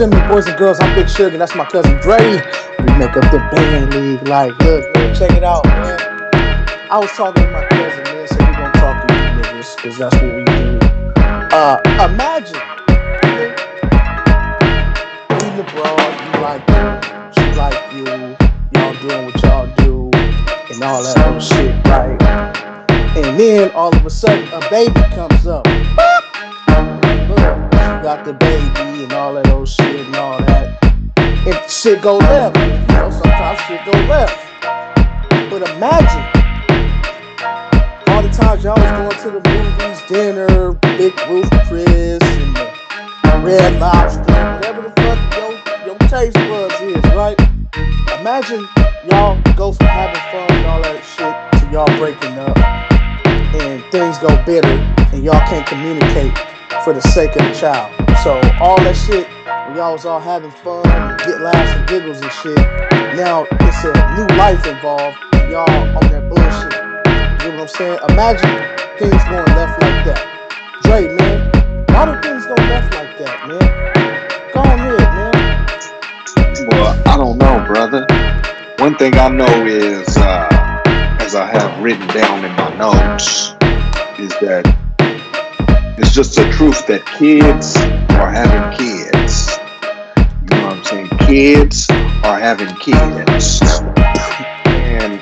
gentlemen, boys and girls, I'm Big Suge, and that's my cousin Dre. We make up the band league. Like, look, man, check it out, man. I was talking to my cousin, man, so we gonna talk to you niggas, because that's what we do. Imagine, you the broad, you like her, she like you, y'all doing what y'all do, and all that other shit, right? And then, all of a sudden, a baby comes up. Look, she got the baby and all that old shit and all that. And shit go left. Sometimes shit go left. But imagine all the times y'all was going to the movies, dinner, Big Roof Chris, and the Red Lobster, whatever the fuck your taste buds is, right? Imagine y'all go from having fun and all that shit to y'all breaking up and things go bitter and y'all can't communicate for the sake of the child. So all that shit, when y'all was all having fun, get laughs and giggles and shit, now it's a new life involved, and y'all on that bullshit. You know what I'm saying? Imagine things going left like that. Dre, man, why do things go left like that, man? Go on ahead, man. Well, I don't know, brother. One thing I know is, as I have written down in my notes, is that it's just the truth that kids are having kids. You know what I'm saying? Kids are having kids. And,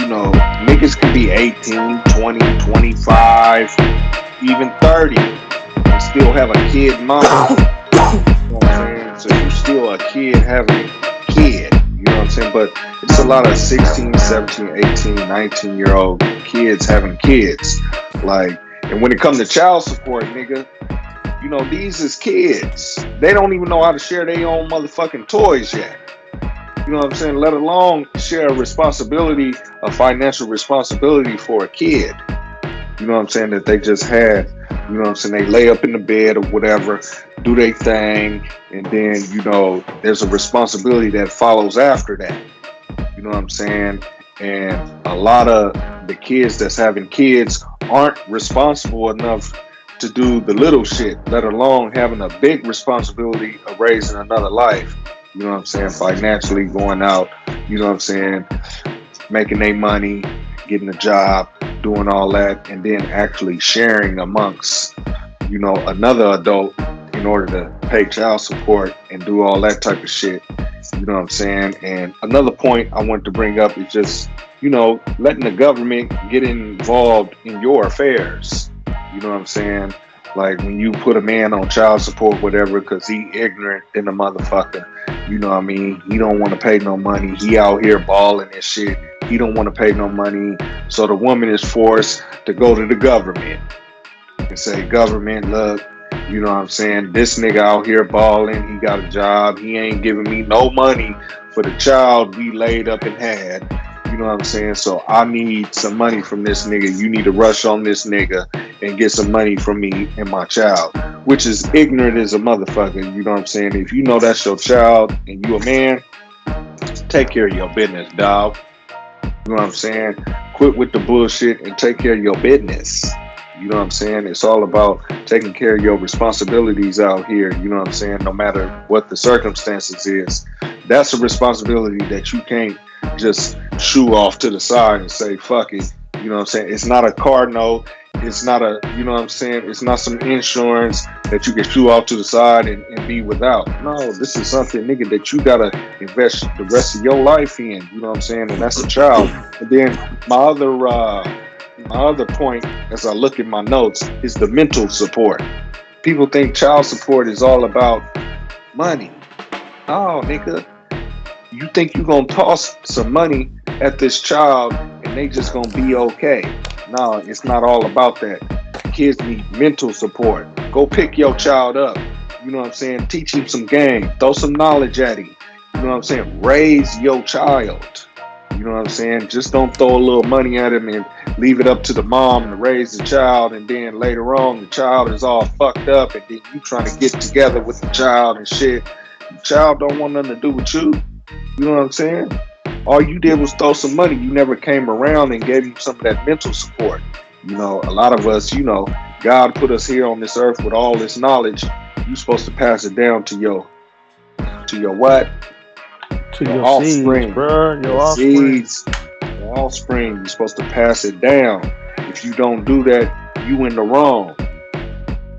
you know, niggas can be 18, 20, 25, even 30 and still have a kid mom. You know what I'm saying? So you're still a kid having a kid. You know what I'm saying? But it's a lot of 16, 17, 18, 19-year-old kids having kids. Like, and when it comes to child support, nigga, you know, these is kids. They don't even know how to share their own motherfucking toys yet. You know what I'm saying? Let alone share a responsibility, a financial responsibility for a kid. You know what I'm saying? That they just had, you know what I'm saying? They lay up in the bed or whatever, do their thing, and then, you know, there's a responsibility that follows after that. You know what I'm saying? And a lot of the kids that's having kids aren't responsible enough to do the little shit, let alone having a big responsibility of raising another life. You know what I'm saying? Financially going out, you know what I'm saying? Making their money, getting a job, doing all that, and then actually sharing amongst, you know, another adult in order to pay child support and do all that type of shit. You know what I'm saying? And another point I want to bring up is just, you know, letting the government get involved in your affairs. You know what I'm saying? Like when you put a man on child support, whatever, because he ignorant than a motherfucker. You know what I mean? He don't want to pay no money. He out here balling and shit. He don't want to pay no money. So the woman is forced to go to the government and say, government, look, you know what I'm saying? This nigga out here balling. He got a job. He ain't giving me no money for the child we laid up and had. You know what I'm saying? So I need some money from this nigga. You need to rush on this nigga and get some money from me and my child, which is ignorant as a motherfucker. You know what I'm saying? If you know that's your child and you a man, take care of your business, dog. You know what I'm saying? Quit with the bullshit and take care of your business. You know what I'm saying? It's all about taking care of your responsibilities out here. You know what I'm saying? No matter what the circumstances is, that's a responsibility that you can't just shoo off to the side and say, fuck it. You know what I'm saying? It's not a car note. It's not a, you know what I'm saying? It's not some insurance that you can shoo off to the side and be without. No, this is something, nigga, that you gotta invest the rest of your life in. You know what I'm saying? And that's a child. And then my other point, as I look at my notes, is the mental support. People think child support is all about money. Oh, nigga, you think you gonna toss some money at this child and they just gonna be okay? No, it's not all about that. Kids need mental support. Go pick your child up. You know what I'm saying? Teach him some game. Throw some knowledge at him. You know what I'm saying? Raise your child. You know what I'm saying? Just don't throw a little money at him and leave it up to the mom to raise the child, and then later on the child is all fucked up and then you trying to get together with the child and shit. The child don't want nothing to do with you. You know what I'm saying? All you did was throw some money. You never came around and gave him some of that mental support. You know, a lot of us, you know, God put us here on this earth with all this knowledge. you supposed to pass it down to your what? To Your your seeds, offspring, bro. Your your offspring. seeds, your offspring. You're supposed to pass it down. If you don't do that, you in the wrong.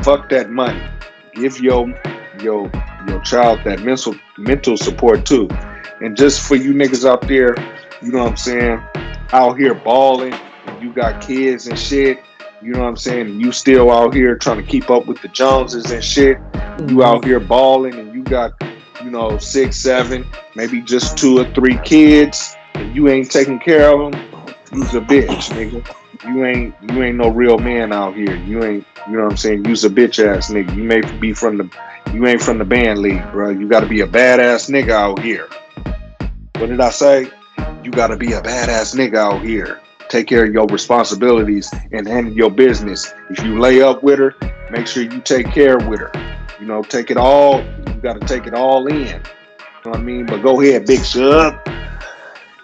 Fuck that money. Give your your child that mental support too. And just for you niggas out there, you know what I'm saying, out here balling and you got kids and shit, you know what I'm saying, and you still out here trying to keep up with the Joneses and shit, and you Mm-hmm. out here balling and you got, you know, 6, 7, maybe just 2 or 3 kids, and you ain't taking care of them, you's a bitch, nigga. You ain't no real man out here. You know what I'm saying? You's a bitch ass nigga. You ain't from the band league, bro. You got to be a badass nigga out here. What did I say? You got to be a badass nigga out here. Take care of your responsibilities and handle your business. If you lay up with her, make sure you take care with her. You know, take it all. You got to take it all in. You know what I mean? But go ahead, Big Shug.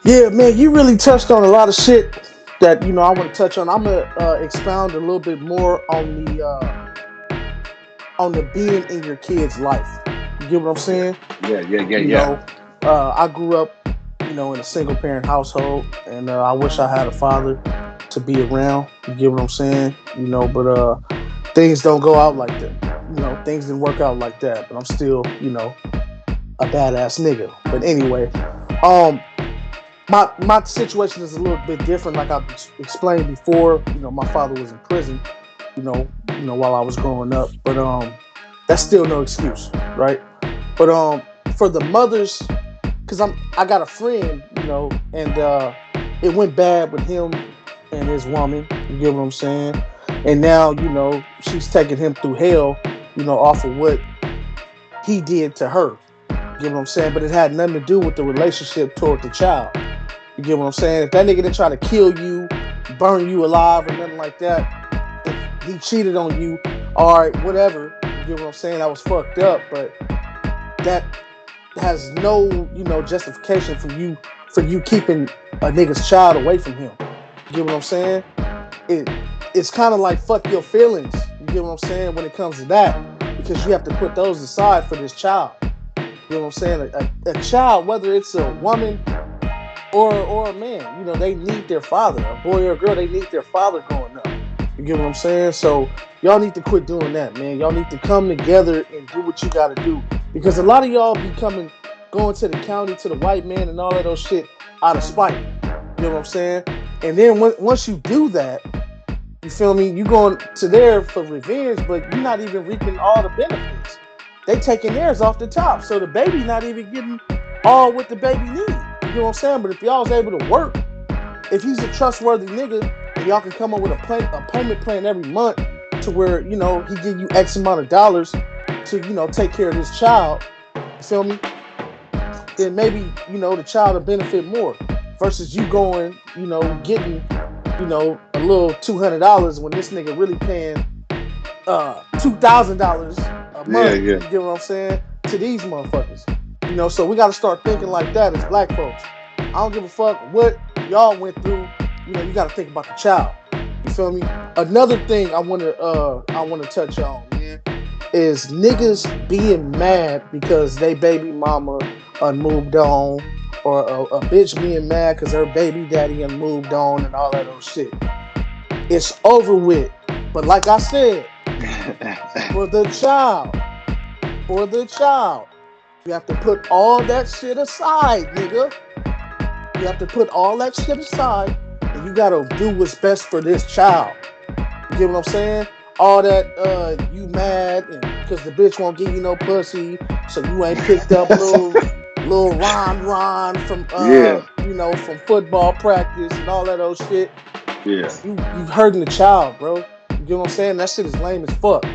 Yeah, man, you really touched on a lot of shit that I want to touch on. I'm gonna expound a little bit more on the being in your kid's life. You get what I'm Yeah, saying? yeah, yeah, yeah, You yeah. know, I grew up, in a single parent household, and I wish I had a father to be around. You get what I'm saying? But things don't go out like that. Things didn't work out like that. But I'm still, a badass nigga. But anyway, um, my situation is a little bit different. Like I've explained before, my father was in prison. While I was growing up. But that's still no excuse, right? But for the mothers, because I got a friend, and it went bad with him and his woman. You get what I'm saying? And now, she's taking him through hell, off of what he did to her. You get what I'm saying? But it had nothing to do with the relationship toward the child. You get what I'm saying? If that nigga didn't try to kill you, burn you alive, or nothing like that, if he cheated on you, all right, whatever. You get what I'm saying? That was fucked up, but that has no, justification for you keeping a nigga's child away from him. You get what I'm saying? It it's kind of like fuck your feelings. You get what I'm saying when it comes to that, because you have to put those aside for this child. You know what I'm saying? A child, whether it's a woman or a man, they need their father. A boy or a girl, they need their father growing up. You get what I'm saying? So y'all need to quit doing that, man. Y'all need to come together and do what you got to do, because a lot of y'all be going to the county, to the white man, and all of those shit out of spite. You know what I'm saying? And then once you do that, you feel me? You going to there for revenge, but you're not even reaping all the benefits. They taking theirs off the top, so the baby not even getting all what the baby need. You know what I'm saying? But if y'all was able to work, if he's a trustworthy nigga, and y'all can come up with a payment plan every month to where he give you X amount of dollars to take care of this child. You feel me? Then maybe the child will benefit more versus you going getting a little $200 when this nigga really paying $2,000 a Yeah, month. yeah. You get what I'm saying? To these motherfuckers. So we got to start thinking like that as black folks. I don't give a fuck what y'all went through. You got to think about the child. You feel me? Another thing I wanna touch on, man, is niggas being mad because they baby mama moved on, or a bitch being mad because her baby daddy moved on and all that other shit. It's over with. But like I said, for the child, for the child, you have to put all that shit aside, nigga. You have to put all that shit aside, and you gotta do what's best for this child. You get what I'm saying? All that you mad and because the bitch won't give you no pussy, so you ain't picked up little Ron from Yeah, from football practice and all that old shit. yeah. You hurting the child, bro. You get what I'm saying? That shit is lame as fuck. You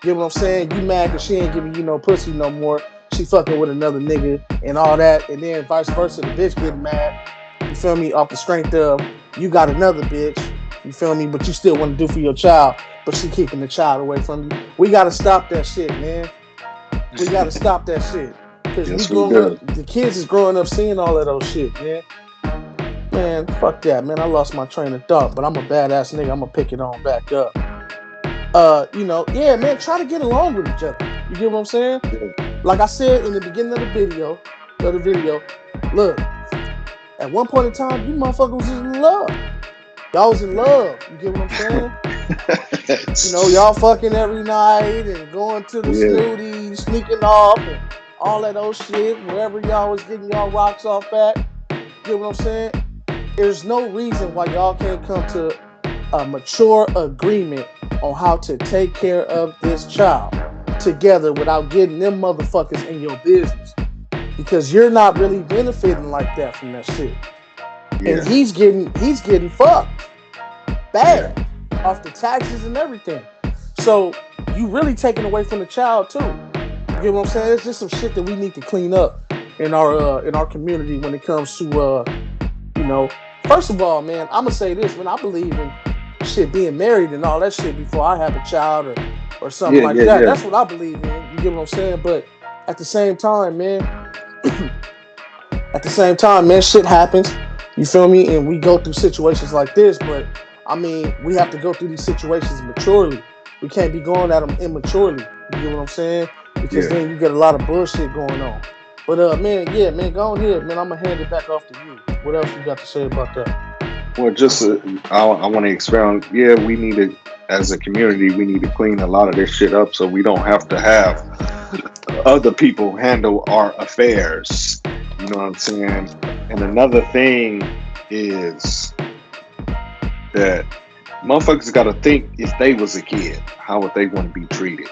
get what I'm saying? You mad because she ain't giving you no pussy no more. She fucking with another nigga and all that, and then vice versa, the bitch getting mad. You feel me? Off the strength of you got another bitch. You feel me? But you still want to do for your child, but she keeping the child away from you. We gotta stop that shit, man. We gotta stop that shit. Cause we Yes, we growing up, do. the kids is growing up seeing all of those shit, man. Man, fuck that, man. I lost my train of thought, but I'm a badass nigga. I'm gonna pick it on back up. Yeah, man, try to get along with each other. You get what I'm saying? Yeah. Like I said in the beginning of the video, look, at one point in time, you motherfuckers was in love. Y'all was in love. You get what I'm saying? You know, y'all fucking every night and going to the Yeah, snooty, sneaking off and all that old shit, wherever y'all was getting y'all rocks off at. You get what I'm saying? There's no reason why y'all can't come to a mature agreement on how to take care of this child together without getting them motherfuckers in your business. Because you're not really benefiting like that from that shit. And yeah, he's getting fucked yeah, bad off the taxes and everything. So you really taking away from the child too. You get what I'm saying? It's just some shit that we need to clean up in our community when it comes to you know. First of all, man, I'm gonna say this, man. I believe in shit being married and all that shit before I have a child or something yeah, like yeah, that. yeah, That's what I believe in. You get what I'm saying? But at the same time, man, shit happens. You feel me? And we go through situations like this, but I mean, we have to go through these situations maturely. We can't be going at them immaturely. You get what I'm saying? Because yeah. then you get a lot of bullshit going on. But man, yeah, man, go on here, man. I'm gonna hand it back off to you. What else you got to say about that? Well, just I want to expound. Yeah, we need to, as a community, we need to clean a lot of this shit up so we don't have to have other people handle our affairs. You know what I'm saying? And another thing is that motherfuckers got to think if they was a kid, how would they want to be treated?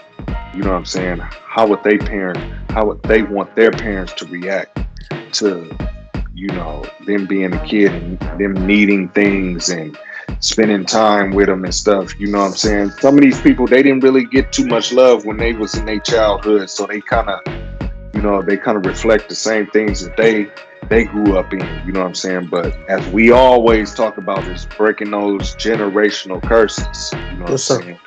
You know what I'm saying? How would they parent? How would they want their parents to react to, you know, them being a kid and them needing things and spending time with them and stuff? You know what I'm saying? Some of these people, they didn't really get too much love when they was in their childhood, so they kind of, you know, they kind of reflect the same things that they grew up in. You know what I'm saying? But as we always talk about, is breaking those generational curses. You know what I'm Yes, sir. saying?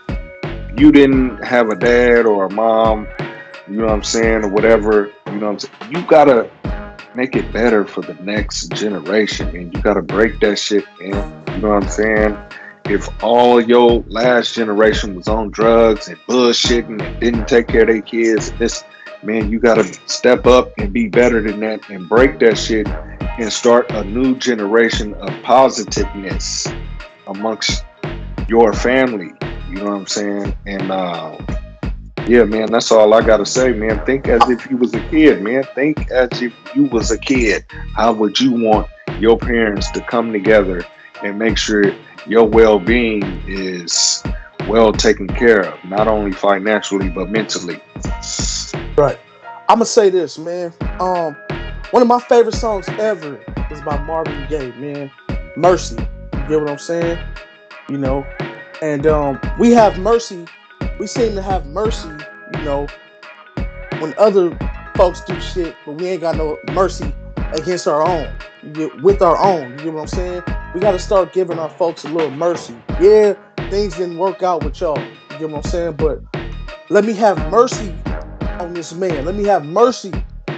You didn't have a dad or a mom, you know what I'm saying, or whatever, you know what I'm saying? You gotta make it better for the next generation, and you gotta break that shit, man. You know what I'm saying? If all your last generation was on drugs and bullshitting and didn't take care of their kids, and this, man, you gotta step up and be better than that and break that shit and start a new generation of positiveness amongst your family. You know what I'm saying? And yeah, man, that's all I gotta say, man. Think as if you was a kid, man. Think as if you was a kid. How would you want your parents to come together and make sure your well-being is well taken care of, not only financially but mentally? Right. I'm gonna say this, man. One of my favorite songs ever is by Marvin Gaye, man. Mercy. You get what I'm saying? You know, and we have mercy. We seem to have mercy, you know, when other folks do shit, but we ain't got no mercy against our own. You get with our own. You get what I'm saying? We got to start giving our folks a little mercy. Yeah, things didn't work out with y'all. You get what I'm saying? But let me have mercy on this man. Let me have mercy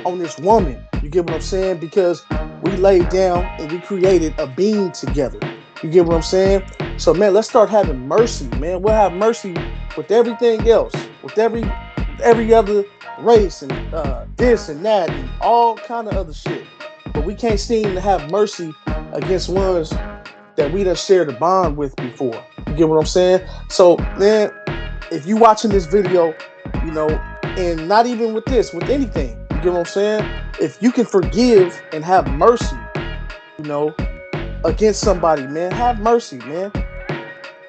on this woman. You get what I'm saying? Because we laid down and we created a being together. You get what I'm saying? So man, let's start having mercy, man. We'll have mercy with everything else, with every other race and this and that and all kind of other shit. But we can't seem to have mercy against ones that we done shared a bond with before. You get what I'm saying? So man, if you watching this video, you know, and not even with this, with anything, you get what I'm saying? If you can forgive and have mercy, you know, against somebody, man, have mercy, man.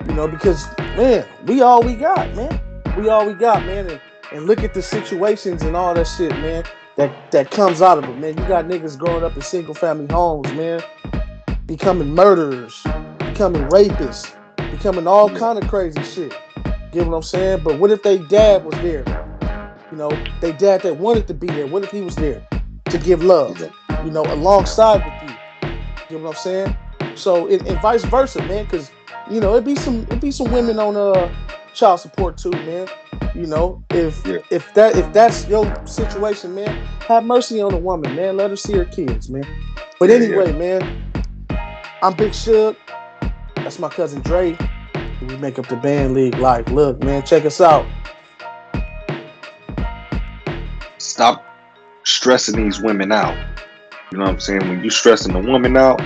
You know, because man, we all we got, man. We all we got, man. And look at the situations and all that shit, man. That comes out of it, man. You got niggas growing up in single family homes, man, becoming murderers, becoming rapists, becoming all Yeah, kind of crazy shit. Get what I'm saying? But what if they dad was there? You know, they dad that wanted to be there. What if he was there to give love? yeah, You know, alongside with you. You know what I'm saying? So and vice versa, man. Because you know it be some women on child support too, man. You know, yeah, if that's your situation, man, have mercy on the woman, man. Let her see her kids, man. But yeah, yeah. anyway, man, I'm Big Shug. That's my cousin Dre. We make up the band League Life. Look, man, check us out. Stop stressing these women out. You know what I'm saying? When you stressing the woman out,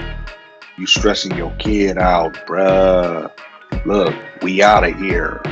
you stressing your kid out, bruh. Look, we out of here.